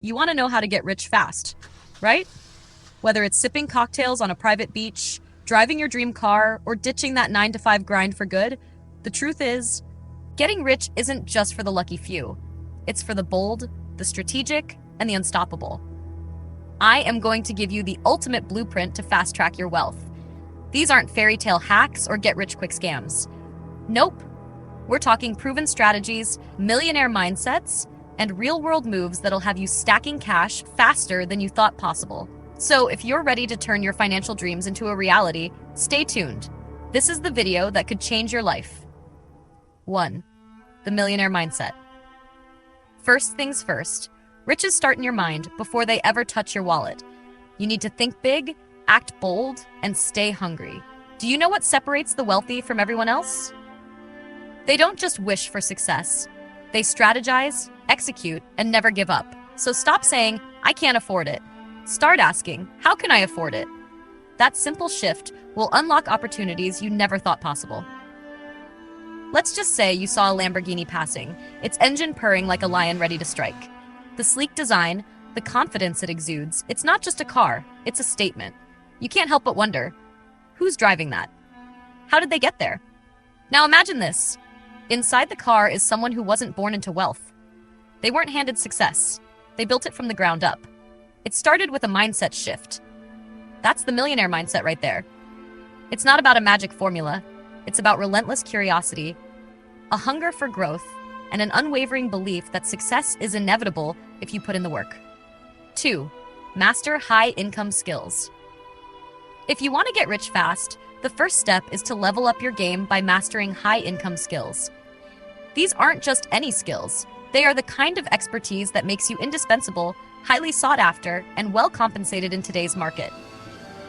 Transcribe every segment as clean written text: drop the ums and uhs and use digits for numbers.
You want to know how to get rich fast, right? Whether it's sipping cocktails on a private beach, driving your dream car, or ditching that 9 to 5 grind for good, the truth is, getting rich isn't just for the lucky few. It's for the bold, the strategic, and the unstoppable. I am going to give you the ultimate blueprint to fast track your wealth. These aren't fairy tale hacks or get rich quick scams. Nope. We're talking proven strategies, millionaire mindsets, and real world moves that'll have you stacking cash faster than you thought possible. So, if you're ready to turn your financial dreams into a reality, stay tuned. This is the video that could change your life. 1. The millionaire mindset. First things first, riches start in your mind before they ever touch your wallet. You need to think big, act bold, and stay hungry. Do you know what separates the wealthy from everyone else? They don't just wish for success. They strategize, execute, and never give up. So stop saying, I can't afford it. Start asking, how can I afford it? That simple shift will unlock opportunities you never thought possible. Let's just say you saw a Lamborghini passing, its engine purring like a lion ready to strike. The sleek design, the confidence it exudes, it's not just a car, it's a statement. You can't help but wonder, who's driving that? How did they get there? Now imagine this. Inside the car is someone who wasn't born into wealth. They weren't handed success. They built it from the ground up. It started with a mindset shift. That's the millionaire mindset right there. It's not about a magic formula. It's about relentless curiosity, a hunger for growth, and an unwavering belief that success is inevitable if you put in the work. 2. Master high-income skills. If you want to get rich fast, the first step is to level up your game by mastering high-income skills. These aren't just any skills. They are the kind of expertise that makes you indispensable, highly sought after, and well compensated in today's market.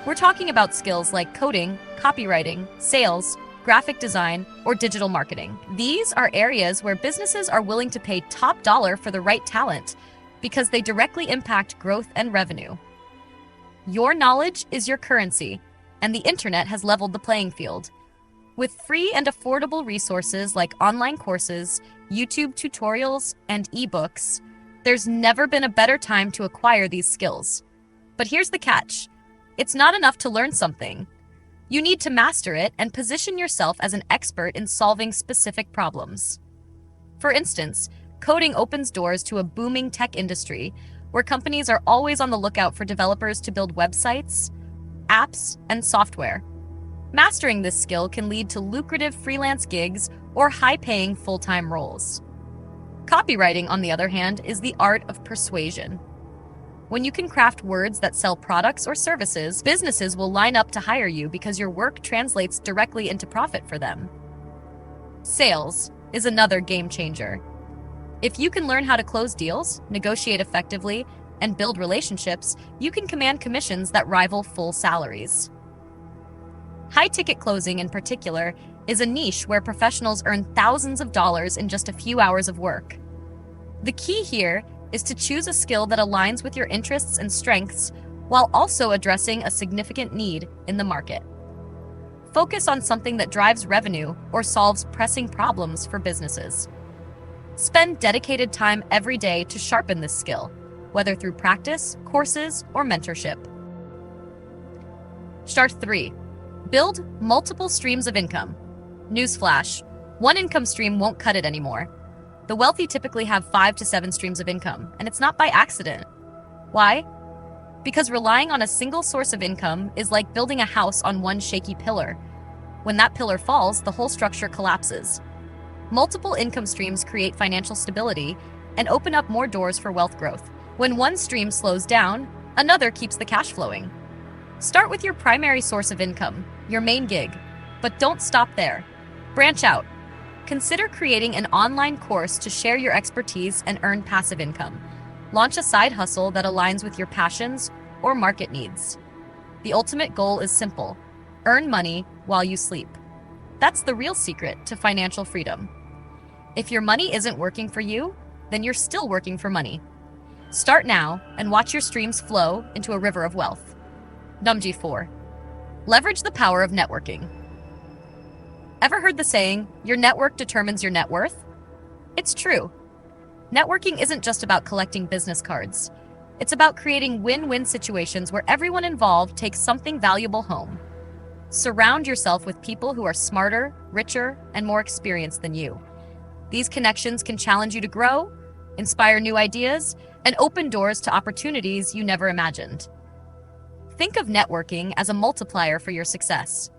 We're talking about skills like coding, copywriting, sales, graphic design, or digital marketing. These are areas where businesses are willing to pay top dollar for the right talent because they directly impact growth and revenue. Your knowledge is your currency, and the internet has leveled the playing field. With free and affordable resources like online courses, YouTube tutorials, and ebooks, there's never been a better time to acquire these skills. But here's the catch. It's not enough to learn something. You need to master it and position yourself as an expert in solving specific problems. For instance, coding opens doors to a booming tech industry where companies are always on the lookout for developers to build websites, apps, and software. Mastering this skill can lead to lucrative freelance gigs or high-paying full-time roles. Copywriting, on the other hand, is the art of persuasion. When you can craft words that sell products or services, businesses will line up to hire you because your work translates directly into profit for them. Sales is another game changer. If you can learn how to close deals, negotiate effectively, and build relationships, you can command commissions that rival full salaries. High-ticket closing, in particular, is a niche where professionals earn thousands of dollars in just a few hours of work. The key here is to choose a skill that aligns with your interests and strengths while also addressing a significant need in the market. Focus on something that drives revenue or solves pressing problems for businesses. Spend dedicated time every day to sharpen this skill, whether through practice, courses, or mentorship. Start 3. Build multiple streams of income. Newsflash, one income stream won't cut it anymore. The wealthy typically have 5 to 7 streams of income, and it's not by accident. Why? Because relying on a single source of income is like building a house on one shaky pillar. When that pillar falls, the whole structure collapses. Multiple income streams create financial stability and open up more doors for wealth growth. When one stream slows down, another keeps the cash flowing. Start with your primary source of income, your main gig, but don't stop there. Branch out. Consider creating an online course to share your expertise and earn passive income. Launch a side hustle that aligns with your passions or market needs. The ultimate goal is simple: earn money while you sleep. That's the real secret to financial freedom. If your money isn't working for you, then you're still working for money. Start now and watch your streams flow into a river of wealth. Number 4. Leverage the power of networking. Ever heard the saying, your network determines your net worth? It's true. Networking isn't just about collecting business cards. It's about creating win-win situations where everyone involved takes something valuable home. Surround yourself with people who are smarter, richer, and more experienced than you. These connections can challenge you to grow, inspire new ideas, and open doors to opportunities you never imagined. Think of networking as a multiplier for your success.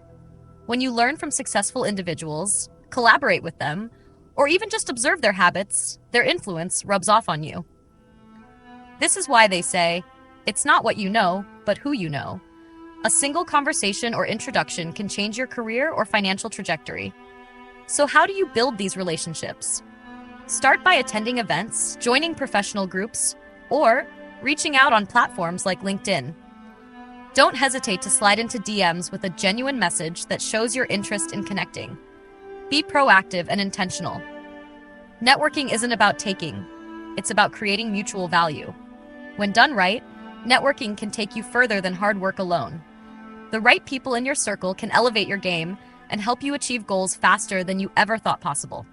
When you learn from successful individuals, collaborate with them, or even just observe their habits, their influence rubs off on you. This is why they say, it's not what you know, but who you know. A single conversation or introduction can change your career or financial trajectory. So how do you build these relationships? Start by attending events, joining professional groups, or reaching out on platforms like LinkedIn. Don't hesitate to slide into DMs with a genuine message that shows your interest in connecting. Be proactive and intentional. Networking isn't about taking, it's about creating mutual value. When done right, networking can take you further than hard work alone. The right people in your circle can elevate your game and help you achieve goals faster than you ever thought possible.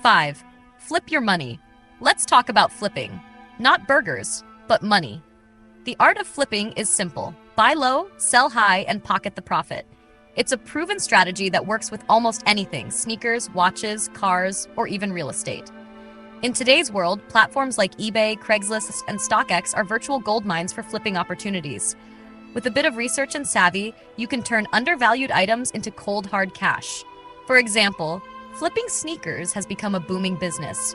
5. Flip your money. Let's talk about flipping. Not burgers, but money. The art of flipping is simple. Buy low, sell high, and pocket the profit. It's a proven strategy that works with almost anything: sneakers, watches, cars, or even real estate. In today's world, platforms like eBay, Craigslist, and StockX are virtual gold mines for flipping opportunities. With a bit of research and savvy, you can turn undervalued items into cold, hard cash. For example, flipping sneakers has become a booming business.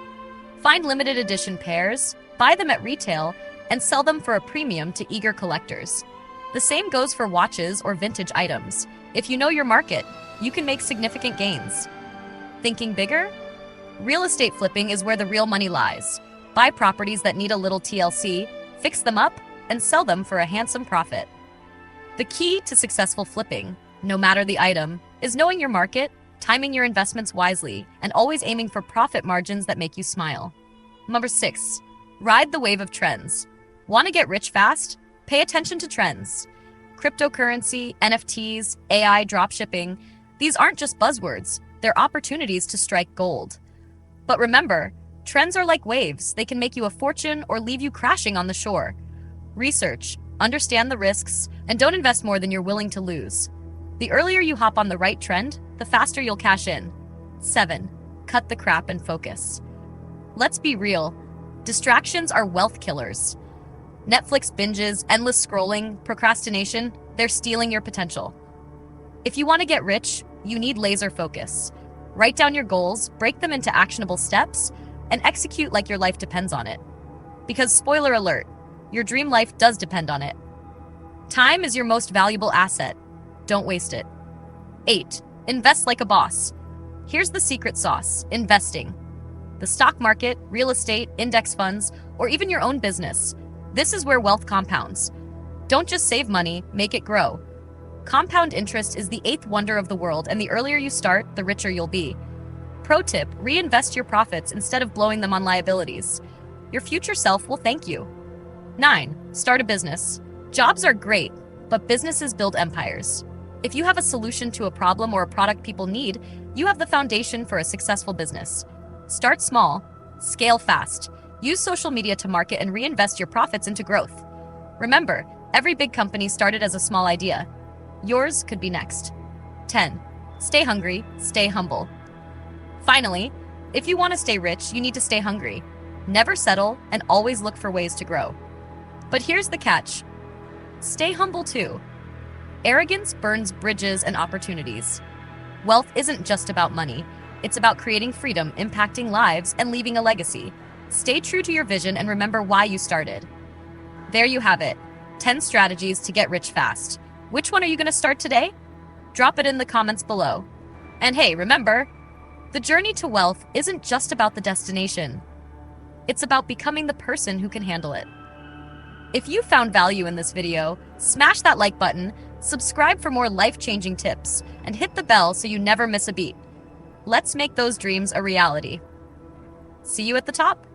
Find limited edition pairs, buy them at retail, and sell them for a premium to eager collectors. The same goes for watches or vintage items. If you know your market, you can make significant gains. Thinking bigger? Real estate flipping is where the real money lies. Buy properties that need a little TLC, fix them up, and sell them for a handsome profit. The key to successful flipping, no matter the item, is knowing your market, timing your investments wisely, and always aiming for profit margins that make you smile. Number 6. Ride the wave of trends. Want to get rich fast? Pay attention to trends. Cryptocurrency, NFTs, AI, dropshipping, these aren't just buzzwords, they're opportunities to strike gold. But remember, trends are like waves. They can make you a fortune or leave you crashing on the shore. Research, understand the risks, and don't invest more than you're willing to lose. The earlier you hop on the right trend, the faster you'll cash in. 7. Cut the crap and focus. Let's be real. Distractions are wealth killers. Netflix binges, endless scrolling, procrastination, they're stealing your potential. If you want to get rich, you need laser focus. Write down your goals, break them into actionable steps, and execute like your life depends on it. Because spoiler alert, your dream life does depend on it. Time is your most valuable asset. Don't waste it. 8. Invest like a boss. Here's the secret sauce: investing. The stock market, real estate, index funds, or even your own business. This is where wealth compounds. Don't just save money, make it grow. Compound interest is the 8th wonder of the world, and the earlier you start, the richer you'll be. Pro tip: reinvest your profits instead of blowing them on liabilities. Your future self will thank you. 9. Start a business. Jobs are great, but businesses build empires. If you have a solution to a problem or a product people need, you have the foundation for a successful business. Start small, scale fast. Use social media to market and reinvest your profits into growth. Remember, every big company started as a small idea. Yours could be next. 10. Stay hungry, stay humble. Finally, if you want to stay rich, you need to stay hungry. Never settle and always look for ways to grow. But here's the catch. Stay humble too. Arrogance burns bridges and opportunities. Wealth isn't just about money. It's about creating freedom, impacting lives, and leaving a legacy. Stay true to your vision and remember why you started. There you have it. 10 strategies to get rich fast. Which one are you going to start today? Drop it in the comments below. And hey, remember, the journey to wealth isn't just about the destination. It's about becoming the person who can handle it. If you found value in this video, smash that like button, subscribe for more life-changing tips, and hit the bell so you never miss a beat. Let's make those dreams a reality. See you at the top.